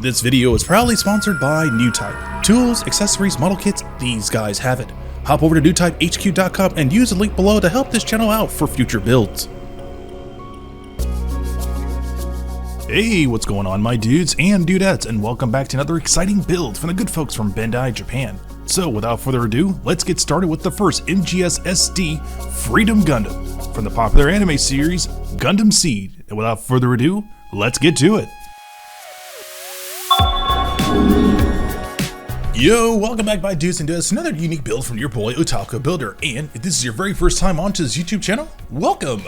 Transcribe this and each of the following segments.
This video is proudly sponsored by Newtype. Tools, accessories, model kits, these guys have it. Hop over to newtypehq.com and use the link below to help this channel out for future builds. Hey, what's going on my dudes and dudettes, and welcome back to another exciting build from the good folks from BANDAI, Japan. So without further ado, let's get started with the first MGSD Freedom Gundam from the popular anime series Gundam Ceen. And without further ado, let's get to it. Yo, welcome back my dudes and dudettes, another unique build from your boy Otaku Builder, and if this is your very first time onto this YouTube channel, welcome!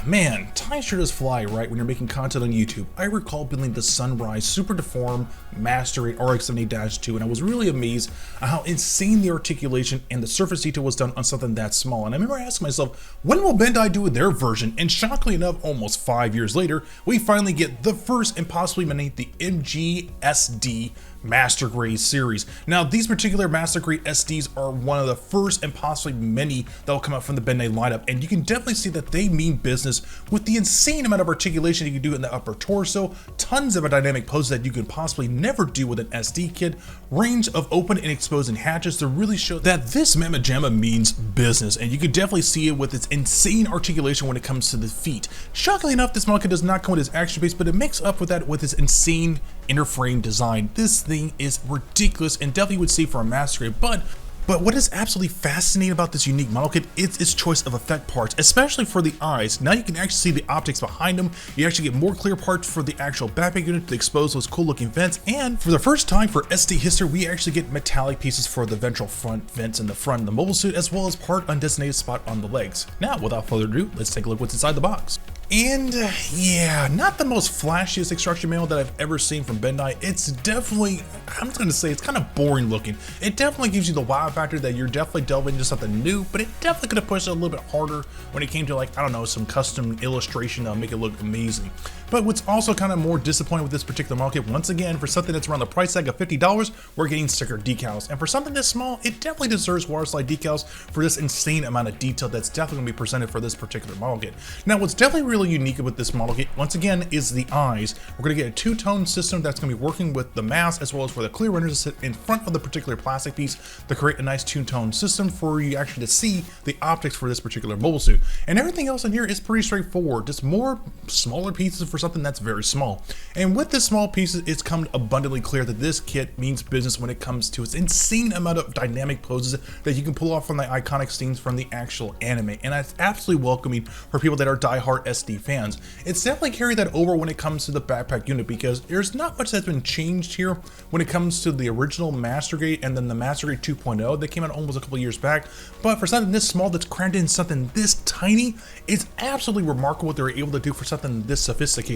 Man, time sure does fly, right, when you're making content on YouTube. I recall building the Sunrise Super Deformed Master Raid RX-78-2, and I was really amazed at how insane the articulation and the surface detail was done on something that small. And I remember asking myself, when will BANDAI do their version? And shockingly enough, almost 5 years later, we finally get the first and possibly many, the MGSD Master Grade series. Now, these particular Master Grade SDs are one of the first and possibly many that will come out from the BANDAI lineup, and you can definitely see that they mean business with the insane amount of articulation you can do in the upper torso, tons of dynamic poses that you can possibly never do with an SD kit, range of open and exposing hatches to really show that this Mamma Jamma means business, and you can definitely see it with its insane articulation when it comes to the feet. Shockingly enough, this model kit does not come with its action base, but it makes up for that with its insane inner frame design. This thing is ridiculous and definitely would say for a Master Grade, but what is absolutely fascinating about this unique model kit is its choice of effect parts, especially for the eyes. Now you can actually see the optics behind them. You actually get more clear parts for the actual backpack unit to expose those cool looking vents, and for the first time for SD history, we actually get metallic pieces for the ventral front vents in the front of the mobile suit, as well as part undesignated spot on the legs. Now, without further ado, let's take a look what's inside the box. And yeah, not the most flashiest extraction manual that I've ever seen from BANDAI. It's definitely, I'm just gonna say, it's kind of boring looking. It definitely gives you the wow factor that you're definitely delving into something new, but it definitely could have pushed it a little bit harder when it came to, like, I don't know, some custom illustration that'll make it look amazing. But what's also kind of more disappointing with this particular model kit, once again, for something that's around the price tag of $50, we're getting sticker decals. And for something this small, it definitely deserves water slide decals for this insane amount of detail that's definitely gonna be presented for this particular model kit. Now, what's definitely really unique with this model kit, once again, is the eyes. We're gonna get a two-tone system that's gonna be working with the mask as well as for the clear renders to sit in front of the particular plastic piece to create a nice two-tone system for you actually to see the optics for this particular mobile suit. And everything else in here is pretty straightforward, just more smaller pieces for something that's very small. And with this small pieces, it's come abundantly clear that this kit means business when it comes to its insane amount of dynamic poses that you can pull off from the iconic scenes from the actual anime. And that's absolutely welcoming for people that are diehard SD fans. It's definitely carried that over when it comes to the backpack unit, because there's not much that's been changed here when it comes to the original Master Grade and then the Master Grade 2.0 that came out almost a couple years back. But for something this small that's crammed in something this tiny, it's absolutely remarkable what they were able to do for something this sophisticated.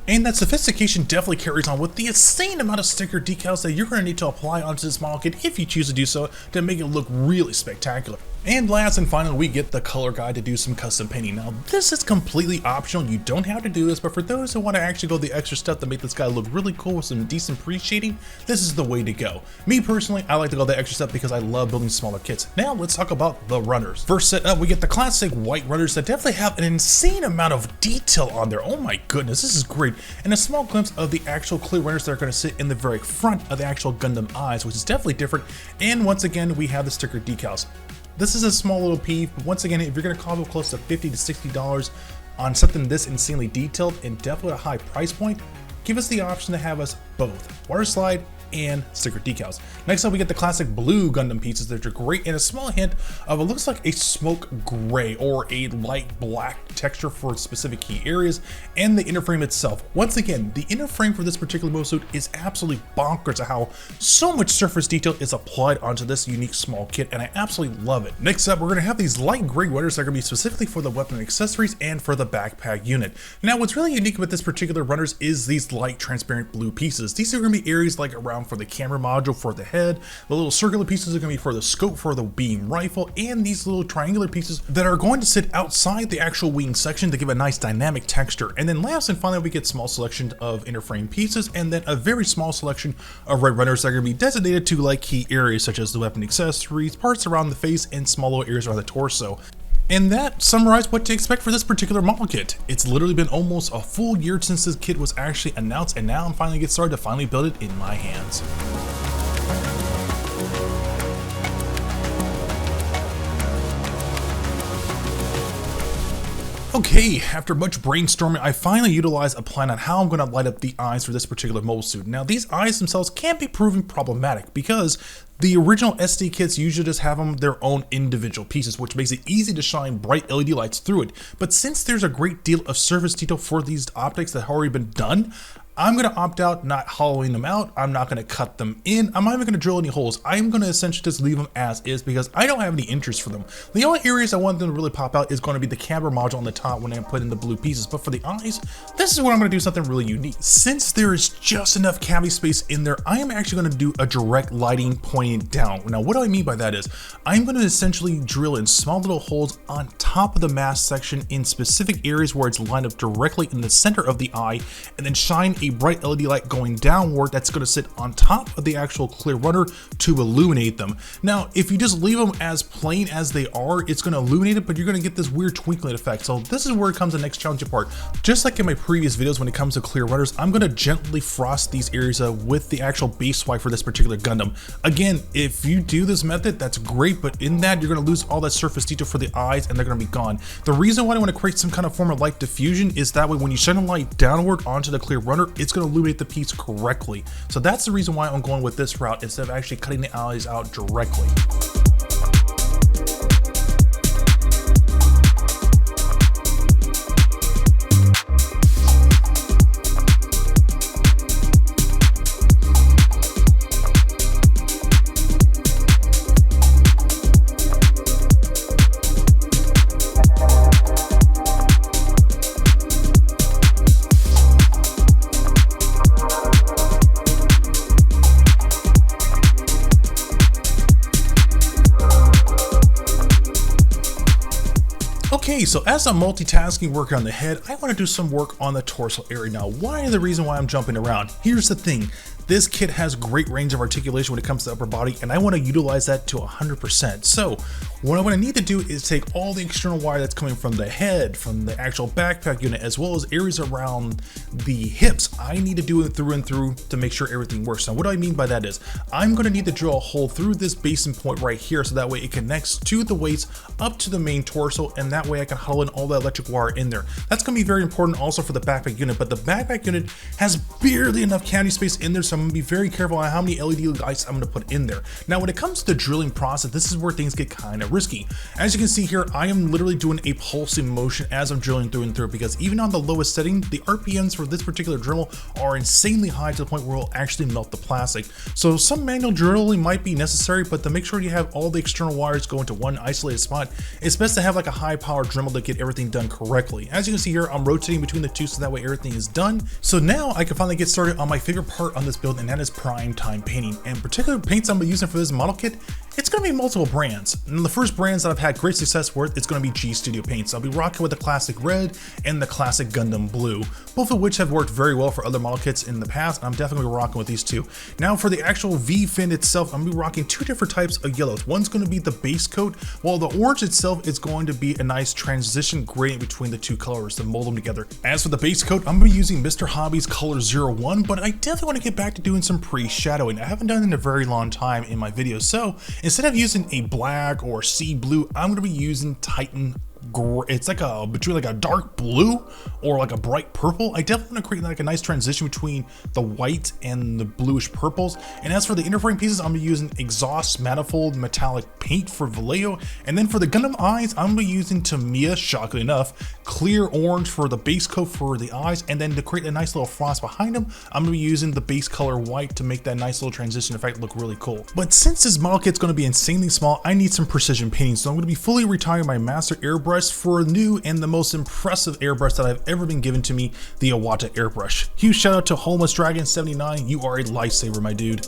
And that sophistication definitely carries on with the insane amount of sticker decals that you're going to need to apply onto this model kit if you choose to do so to make it look really spectacular. And last and finally, we get the color guide to do some custom painting. Now, this is completely optional. You don't have to do this, but for those who want to actually go the extra step to make this guy look really cool with some decent pre-shading, this is the way to go. Me personally, I like to go the extra step because I love building smaller kits. Now, let's talk about the runners. First set up, we get the classic white runners that definitely have an insane amount of detail on there. Oh my goodness, this is great. And a small glimpse of the actual clear runners that are going to sit in the very front of the actual Gundam eyes, which is definitely different. And once again, we have the sticker decals. This is a small little peeve, but once again, if you're going to cost close to $50 to $60 on something this insanely detailed and definitely a high price point, give us the option to have us both water slide and sticker decals. Next up, we get the classic blue Gundam pieces that are great, and a small hint of it looks like a smoke gray or a light black texture for specific key areas, and the inner frame itself. Once again, the inner frame for this particular mobile suit is absolutely bonkers at how so much surface detail is applied onto this unique small kit, and I absolutely love it. Next up, we're going to have these light gray runners that are going to be specifically for the weapon accessories and for the backpack unit. Now, what's really unique with this particular runners is these light transparent blue pieces. These are going to be areas like around for the camera module for the head, the little circular pieces are going to be for the scope for the beam rifle, and these little triangular pieces that are going to sit outside the actual wing section to give a nice dynamic texture. And then last and finally, we get small selection of inner frame pieces, and then a very small selection of red runners that are going to be designated to like key areas such as the weapon accessories, parts around the face, and small little areas around the torso. And that summarized what to expect for this particular model kit. It's literally been almost a full year since this kit was actually announced, and now I'm finally getting started to finally build it in my hands. Okay, after much brainstorming, I finally utilized a plan on how I'm going to light up the eyes for this particular mobile suit. Now, these eyes themselves can be proven problematic because the original SD kits usually just have them their own individual pieces, which makes it easy to shine bright LED lights through it. But since there's a great deal of surface detail for these optics that have already been done, I'm going to opt out not hollowing them out. I'm not going to cut them in. I'm not even going to drill any holes. I'm going to essentially just leave them as is because I don't have any interest for them. The only areas I want them to really pop out is going to be the camera module on the top when I put in the blue pieces. But for the eyes, this is where I'm going to do something really unique. Since there is just enough cavity space in there, I am actually going to do a direct lighting pointing down. Now, what do I mean by that is I'm going to essentially drill in small little holes on top of the mask section in specific areas where it's lined up directly in the center of the eye, and then shine a bright LED light going downward that's going to sit on top of the actual clear runner to illuminate them. Now, if you just leave them as plain as they are, it's going to illuminate it, but you're going to get this weird twinkling effect. So this is where it comes the next challenging part. Just like in my previous videos when it comes to clear runners, I'm going to gently frost these areas with the actual base white for this particular Gundam. Again, if you do this method, that's great, but in that, you're going to lose all that surface detail for the eyes and they're going to be gone. The reason why I want to create some kind of form of light diffusion is that way when you shine a light downward onto the clear runner, it's going to illuminate the piece correctly. So that's the reason why I'm going with this route instead of actually cutting the eyes out directly. Okay, so as I'm multitasking working on the head, I want to do some work on the torso area. Now, why the reason why I'm jumping around? Here's the thing. This kit has great range of articulation when it comes to the upper body, and I want to utilize that to 100%. So what I'm going to need to do is take all the external wire that's coming from the head, from the actual backpack unit, as well as areas around the hips. I need to do it through and through to make sure everything works. Now, what do I mean by that is I'm going to need to drill a hole through this basin point right here, so that way it connects to the weights up to the main torso, and that way I can huddle in all the electric wire in there. That's going to be very important also for the backpack unit, but the backpack unit has barely enough cavity space in there, so I'm going to be very careful on how many LED lights I'm going to put in there. Now, when it comes to the drilling process, this is where things get kind of risky. As you can see here, I am literally doing a pulsing motion as I'm drilling through and through, because even on the lowest setting, the RPMs for this particular Dremel are insanely high to the point where it will actually melt the plastic. So some manual drilling might be necessary, but to make sure you have all the external wires go into one isolated spot, it's best to have like a high power Dremel to get everything done correctly. As you can see here, I'm rotating between the two so that way everything is done. So now I can finally get started on my favorite part on this build, and that is prime time painting. And particular paints I'm using for this model kit, it's going to be multiple brands. And the first brands that I've had great success with, it's going to be G Studio paints. I'll be rocking with the classic red and the classic Gundam blue, both of which have worked very well for other model kits in the past. And I'm definitely rocking with these two. Now for the actual V fin itself, I'm going to be rocking two different types of yellows. One's going to be the base coat, while the orange itself is going to be a nice transition gradient between the two colors to mold them together. As for the base coat, I'm going to be using Mr. Hobby's Color 01, but I definitely want to get back to doing some pre-shadowing. I haven't done it in a very long time in my videos, so instead of using a black or sea blue, I'm going to be using Titan. It's like between like a dark blue or like a bright purple. I definitely want to create like a nice transition between the white and the bluish purples. And as for the inner frame pieces, I'm gonna be using exhaust manifold metallic paint for Vallejo. And then for the Gundam eyes, I'm gonna be using Tamiya, shockingly enough, clear orange for the base coat for the eyes. And then to create a nice little frost behind them, I'm gonna be using the base color white to make that nice little transition effect look really cool. But since this model kit's gonna be insanely small, I need some precision painting. So I'm gonna be fully retiring my master airbrush for a new and the most impressive airbrush that I've ever been given to me, the Iwata airbrush. Huge shout out to Homeless Dragon 79, you are a lifesaver, my dude.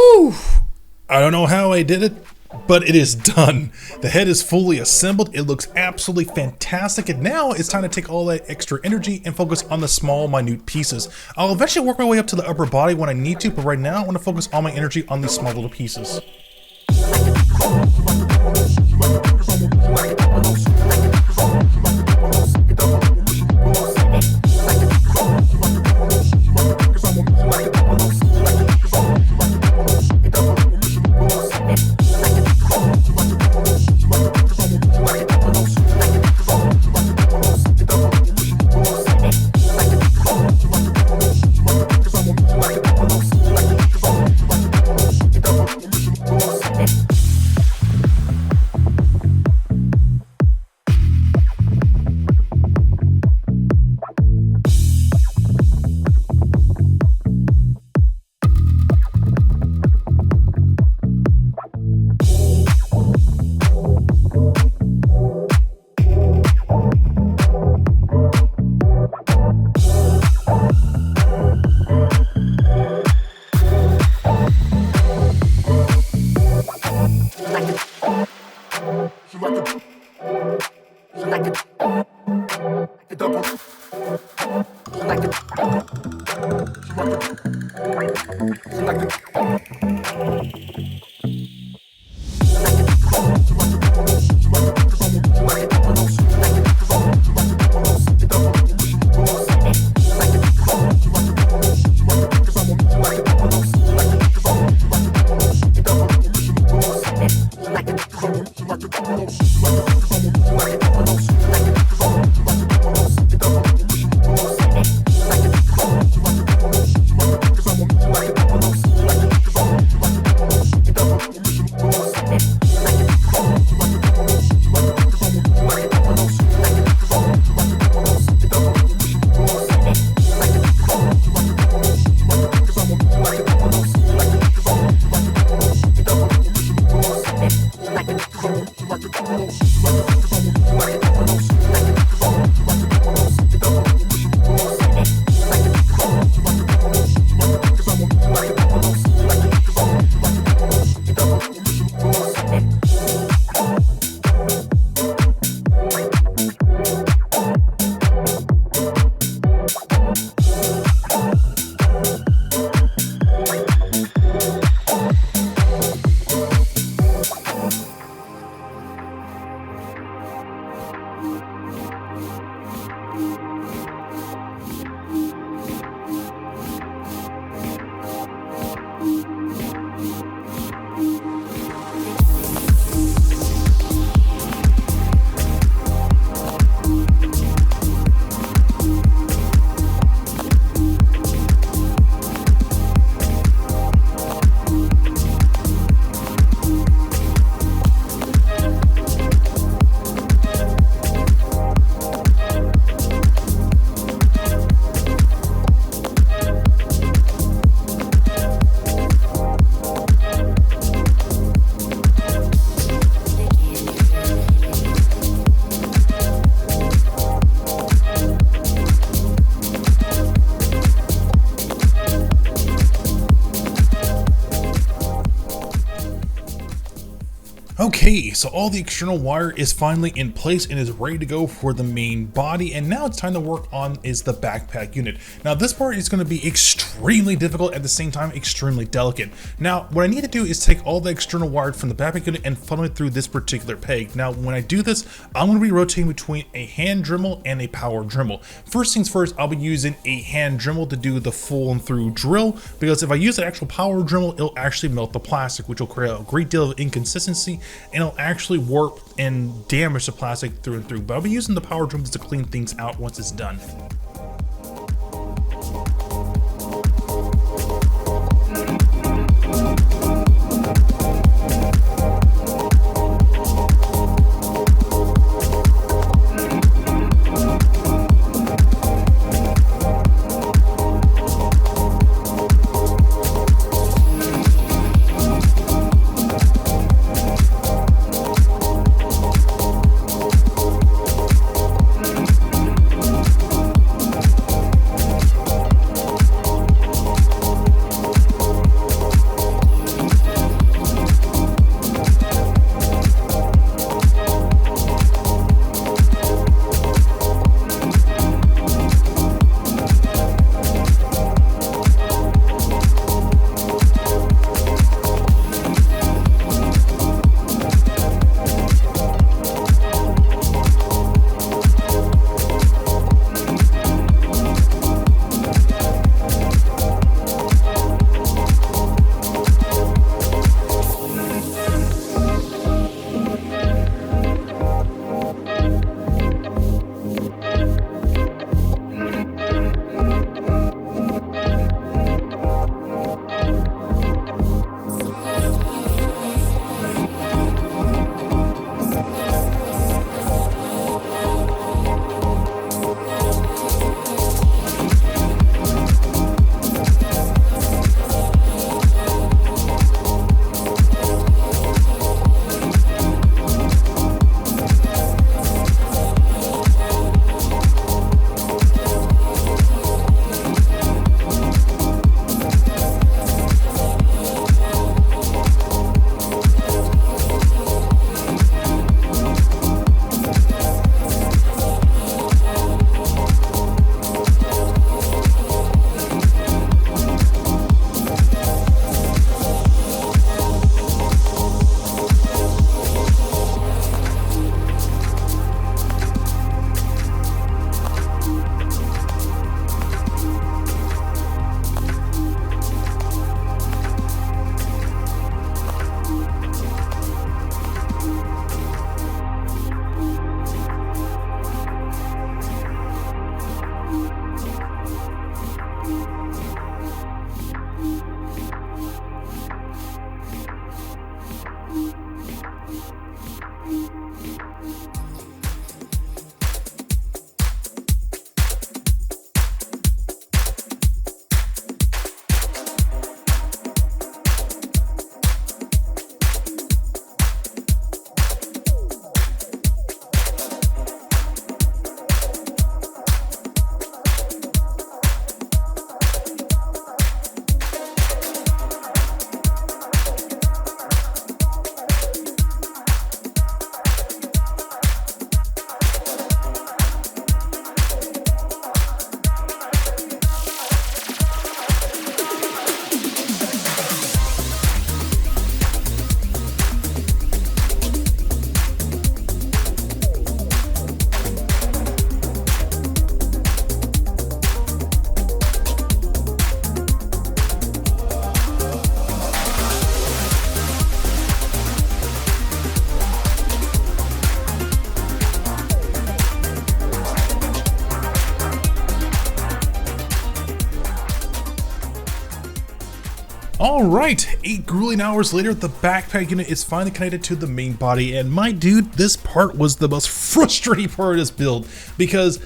Whew! I don't know how I did it, but it is done. The head is fully assembled. It looks absolutely fantastic. And now it's time to take all that extra energy and focus on the small, minute pieces. I'll eventually work my way up to the upper body when I need to, but right now I want to focus all my energy on these small little pieces. Okay, so all the external wire is finally in place and is ready to go for the main body, and now it's time to work on is the backpack unit. Now this part is going to be extremely difficult, at the same time extremely delicate. Now what I need to do is take all the external wire from the backpack unit and funnel it through this particular peg. Now when I do this, I'm going to be rotating between a hand Dremel and a power Dremel. First things first, I'll be using a hand Dremel to do the full and through drill, because if I use an actual power Dremel, it'll actually melt the plastic, which will create a great deal of inconsistency, and it'll actually warp and damage the plastic through and through. But I'll be using the power Dremel to clean things out once it's done. Alright, 8 grueling hours later, the backpack unit is finally connected to the main body, and my dude, this part was the most frustrating part of this build, because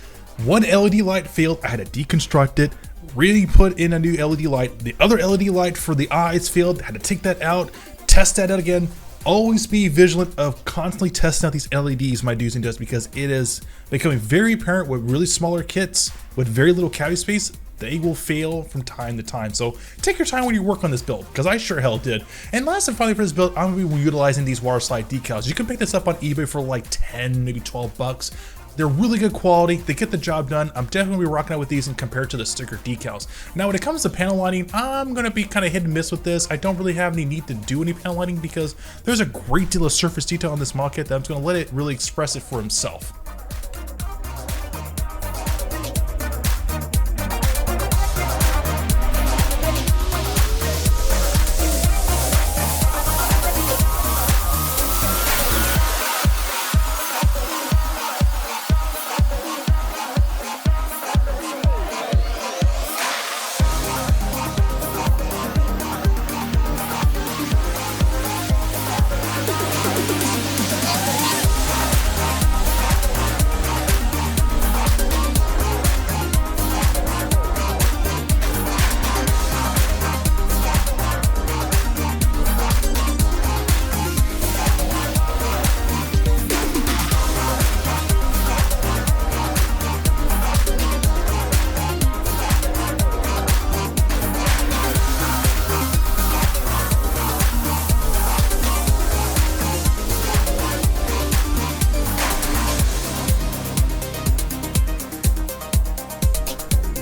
one LED light failed, I had to deconstruct it, really put in a new LED light, the other LED light for the eyes failed, had to take that out, test that out again. Always be vigilant of constantly testing out these LEDs, my dudes and dudes, because it is becoming very apparent with really smaller kits with very little cavity space. They will fail from time to time. So take your time when you work on this build, because I sure hell did. And last and finally for this build, I'm going to be utilizing these water slide decals. You can pick this up on eBay for like 10, maybe 12 bucks. They're really good quality. They get the job done. I'm definitely gonna be rocking out with these and compared to the sticker decals. Now, when it comes to panel lining, I'm gonna be kind of hit and miss with this. I don't really have any need to do any panel lining because there's a great deal of surface detail on this model kit that I'm just gonna let it really express it for himself.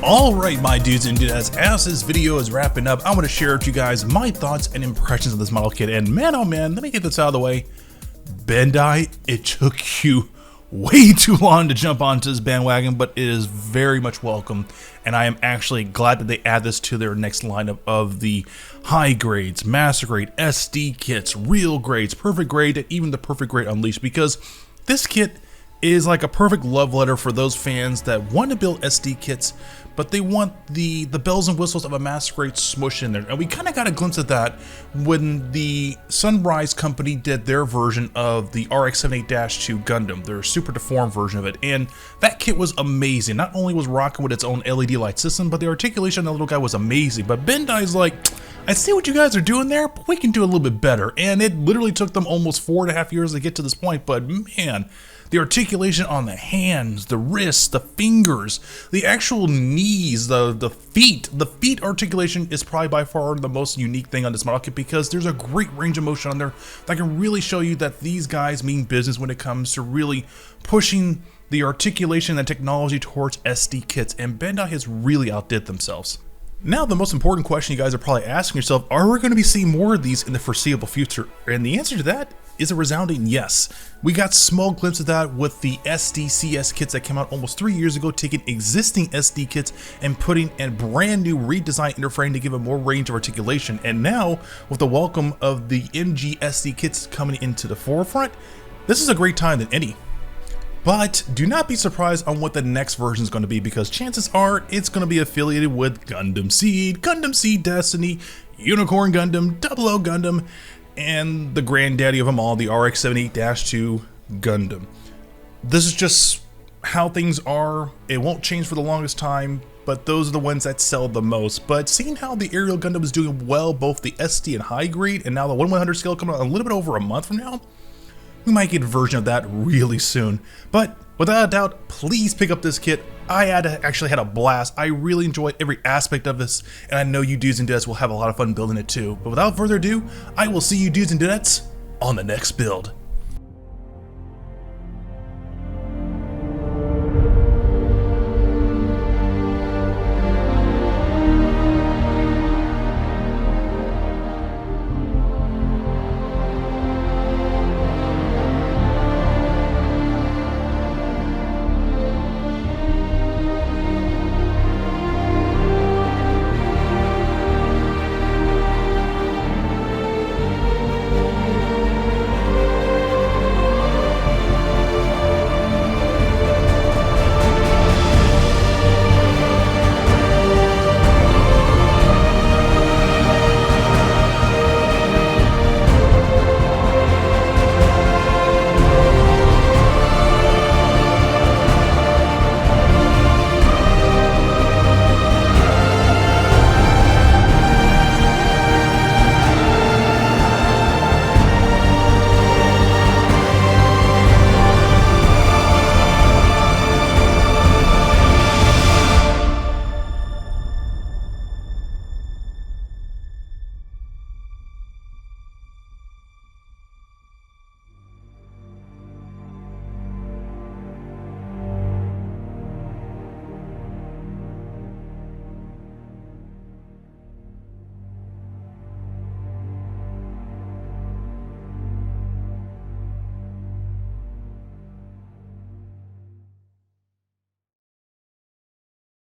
Alright, my dudes and dudettes, as this video is wrapping up, I want to share with you guys my thoughts and impressions of this model kit. And man, oh man, let me get this out of the way. Bandai, it took you way too long to jump onto this bandwagon, but it is very much welcome. And I am actually glad that they add this to their next lineup of the high grades, master grade, SD kits, real grades, perfect grade, and even the perfect grade unleashed, because this kit is like a perfect love letter for those fans that want to build SD kits, but they want the bells and whistles of a master grade smush in there. And we kind of got a glimpse of that when the Sunrise company did their version of the RX-78-2 Gundam, their super deformed version of it. And that kit was amazing. Not only was rocking with its own LED light system, but the articulation of the little guy was amazing. But Bandai's like, I see what you guys are doing there, but we can do a little bit better. And it literally took them almost 4.5 years to get to this point, but man, the articulation on the hands, the wrists, the fingers, the actual knees, the feet articulation is probably by far the most unique thing on this model kit, because there's a great range of motion on there that can really show you that these guys mean business when it comes to really pushing the articulation and technology towards SD kits, and Bandai has really outdid themselves. Now, the most important question you guys are probably asking yourself, are we going to be seeing more of these in the foreseeable future? And the answer to that is a resounding yes. We got small glimpses of that with the SDCS kits that came out almost 3 years ago, taking existing SD kits and putting a brand new redesigned inner frame to give it more range of articulation. And now, with the welcome of the MGSD kits coming into the forefront, this is a great time than any. But do not be surprised on what the next version is going to be, because chances are it's going to be affiliated with Gundam Seed, Gundam Seed Destiny, Unicorn Gundam, 00 Gundam, and the granddaddy of them all, the RX-78-2 Gundam. This is just how things are. It won't change for the longest time, but those are the ones that sell the most. But seeing how the aerial Gundam is doing well, both the SD and high grade, and now the 1/100 scale coming out a little bit over a month from now, we might get a version of that really soon. But without a doubt, please pick up this kit. I actually had a blast. I really enjoyed every aspect of this, and I know you dudes and dudettes will have a lot of fun building it too. But without further ado, I will see you dudes and dudettes on the next build.